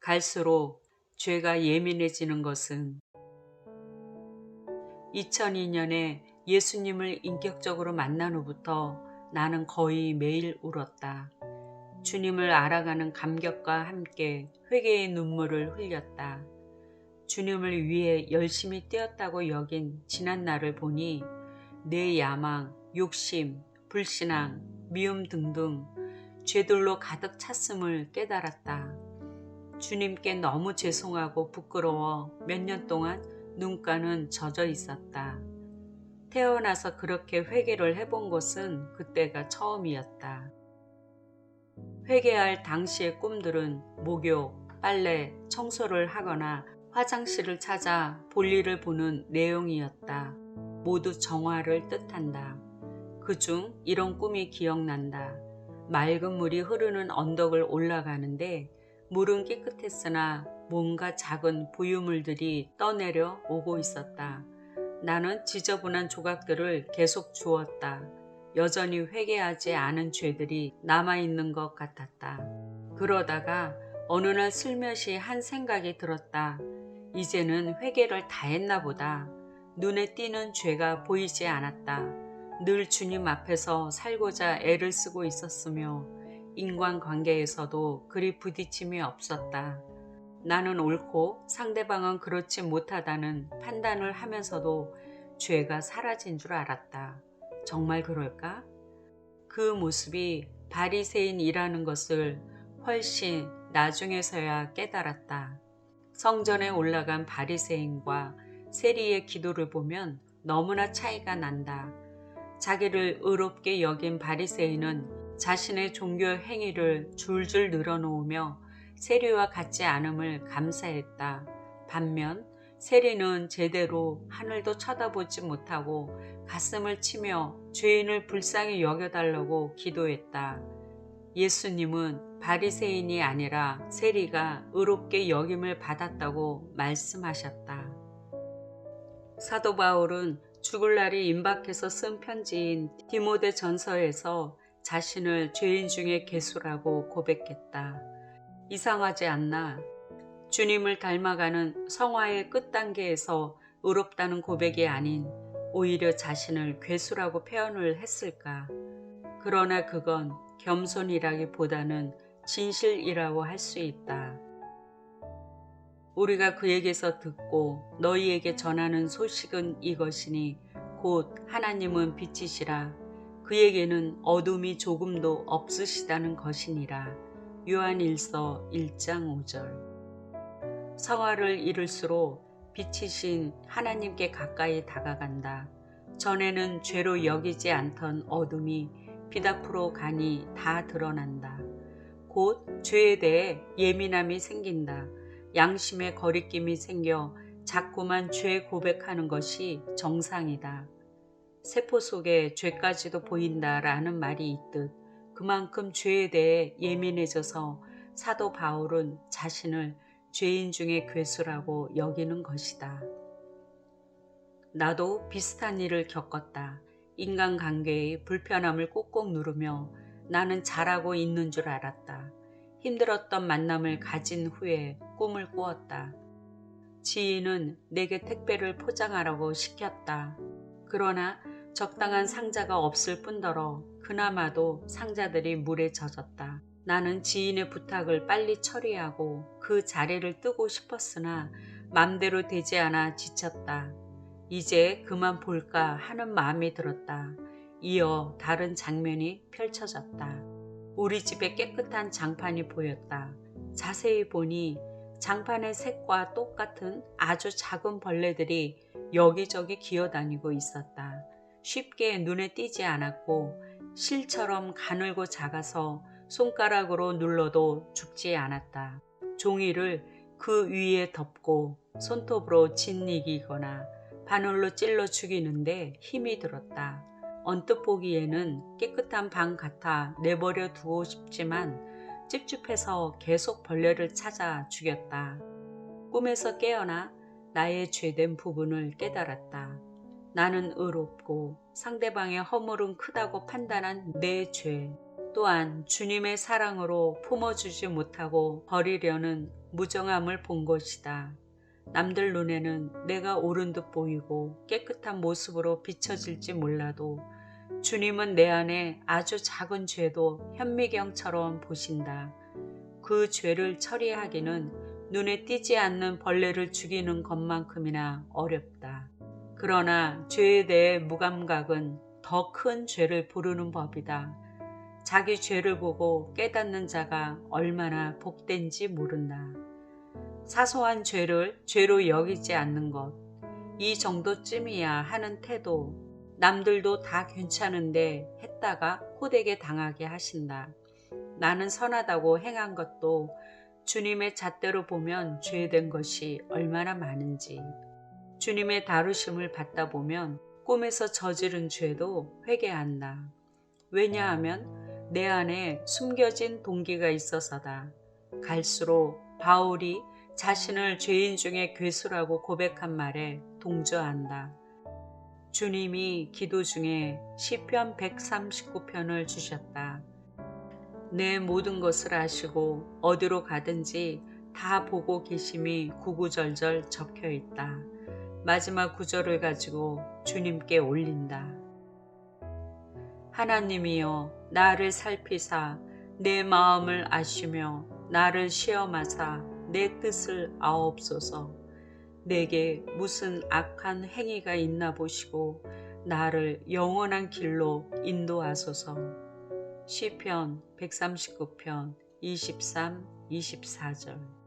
갈수록 죄가 예민해지는 것은 2002년에 예수님을 인격적으로 만난 후부터 나는 거의 매일 울었다. 주님을 알아가는 감격과 함께 회개의 눈물을 흘렸다. 주님을 위해 열심히 뛰었다고 여긴 지난 날을 보니 내 야망, 욕심, 불신앙, 미움 등등 죄들로 가득 찼음을 깨달았다. 주님께 너무 죄송하고 부끄러워 몇 년 동안 눈가는 젖어 있었다. 태어나서 그렇게 회개를 해본 것은 그때가 처음이었다. 회개할 당시의 꿈들은 목욕, 빨래, 청소를 하거나 화장실을 찾아 볼일을 보는 내용이었다. 모두 정화를 뜻한다. 그중 이런 꿈이 기억난다. 맑은 물이 흐르는 언덕을 올라가는데 물은 깨끗했으나 뭔가 작은 부유물들이 떠내려 오고 있었다. 나는 지저분한 조각들을 계속 주웠다. 여전히 회개하지 않은 죄들이 남아있는 것 같았다. 그러다가 어느 날 슬며시 한 생각이 들었다. 이제는 회개를 다 했나 보다. 눈에 띄는 죄가 보이지 않았다. 늘 주님 앞에서 살고자 애를 쓰고 있었으며 인간관계에서도 그리 부딪힘이 없었다. 나는 옳고 상대방은 그렇지 못하다는 판단을 하면서도 죄가 사라진 줄 알았다. 정말 그럴까? 그 모습이 바리새인이라는 것을 훨씬 나중에서야 깨달았다. 성전에 올라간 바리새인과 세리의 기도를 보면 너무나 차이가 난다. 자기를 의롭게 여긴 바리새인은 자신의 종교 행위를 줄줄 늘어놓으며 세리와 같지 않음을 감사했다. 반면 세리는 제대로 하늘도 쳐다보지 못하고 가슴을 치며 죄인을 불쌍히 여겨달라고 기도했다. 예수님은 바리새인이 아니라 세리가 의롭게 여김을 받았다고 말씀하셨다. 사도 바울은 죽을 날이 임박해서 쓴 편지인 디모데 전서에서 자신을 죄인 중에 괴수라고 고백했다. 이상하지 않나? 주님을 닮아가는 성화의 끝단계에서 의롭다는 고백이 아닌 오히려 자신을 괴수라고 표현을 했을까? 그러나 그건 겸손이라기보다는 진실이라고 할 수 있다. 우리가 그에게서 듣고 너희에게 전하는 소식은 이것이니 곧 하나님은 빛이시라 그에게는 어둠이 조금도 없으시다는 것이니라. 요한일서 1장 5절. 성화를 이룰수록 빛이신 하나님께 가까이 다가간다. 전에는 죄로 여기지 않던 어둠이 빛 앞으로 가니 다 드러난다. 곧 죄에 대해 예민함이 생긴다. 양심의 거리낌이 생겨 자꾸만 죄 고백하는 것이 정상이다. 세포 속에 죄까지도 보인다라는 말이 있듯 그만큼 죄에 대해 예민해져서 사도 바울은 자신을 죄인 중에 괴수라고 여기는 것이다. 나도 비슷한 일을 겪었다. 인간관계의 불편함을 꾹꾹 누르며 나는 잘하고 있는 줄 알았다. 힘들었던 만남을 가진 후에 꿈을 꾸었다. 지인은 내게 택배를 포장하라고 시켰다. 그러나 적당한 상자가 없을 뿐더러 그나마도 상자들이 물에 젖었다. 나는 지인의 부탁을 빨리 처리하고 그 자리를 뜨고 싶었으나 맘대로 되지 않아 지쳤다. 이제 그만 볼까 하는 마음이 들었다. 이어 다른 장면이 펼쳐졌다. 우리 집에 깨끗한 장판이 보였다. 자세히 보니 장판의 색과 똑같은 아주 작은 벌레들이 여기저기 기어다니고 있었다. 쉽게 눈에 띄지 않았고 실처럼 가늘고 작아서 손가락으로 눌러도 죽지 않았다. 종이를 그 위에 덮고 손톱으로 짓이기거나 바늘로 찔러 죽이는데 힘이 들었다. 언뜻 보기에는 깨끗한 방 같아 내버려 두고 싶지만 찝찝해서 계속 벌레를 찾아 죽였다. 꿈에서 깨어나 나의 죄된 부분을 깨달았다. 나는 의롭고 상대방의 허물은 크다고 판단한 내 죄, 또한 주님의 사랑으로 품어주지 못하고 버리려는 무정함을 본 것이다. 남들 눈에는 내가 옳은 듯 보이고 깨끗한 모습으로 비춰질지 몰라도 주님은 내 안에 아주 작은 죄도 현미경처럼 보신다. 그 죄를 처리하기는 눈에 띄지 않는 벌레를 죽이는 것만큼이나 어렵다. 그러나 죄에 대해 무감각은 더 큰 죄를 부르는 법이다. 자기 죄를 보고 깨닫는 자가 얼마나 복된지 모른다. 사소한 죄를 죄로 여기지 않는 것, 이 정도쯤이야 하는 태도, 남들도 다 괜찮은데 했다가 호되게 당하게 하신다. 나는 선하다고 행한 것도 주님의 잣대로 보면 죄된 것이 얼마나 많은지, 주님의 다루심을 받다 보면 꿈에서 저지른 죄도 회개한다. 왜냐하면 내 안에 숨겨진 동기가 있어서다. 갈수록 바울이 자신을 죄인 중에 괴수라고 고백한 말에 동조한다. 주님이 기도 중에 시편 139편을 주셨다. 내 모든 것을 아시고 어디로 가든지 다 보고 계심이 구구절절 적혀 있다. 마지막 구절을 가지고 주님께 올린다. 하나님이여 나를 살피사 내 마음을 아시며 나를 시험하사 내 뜻을 아옵소서. 내게 무슨 악한 행위가 있나 보시고 나를 영원한 길로 인도하소서. 시편 139편 23, 24절.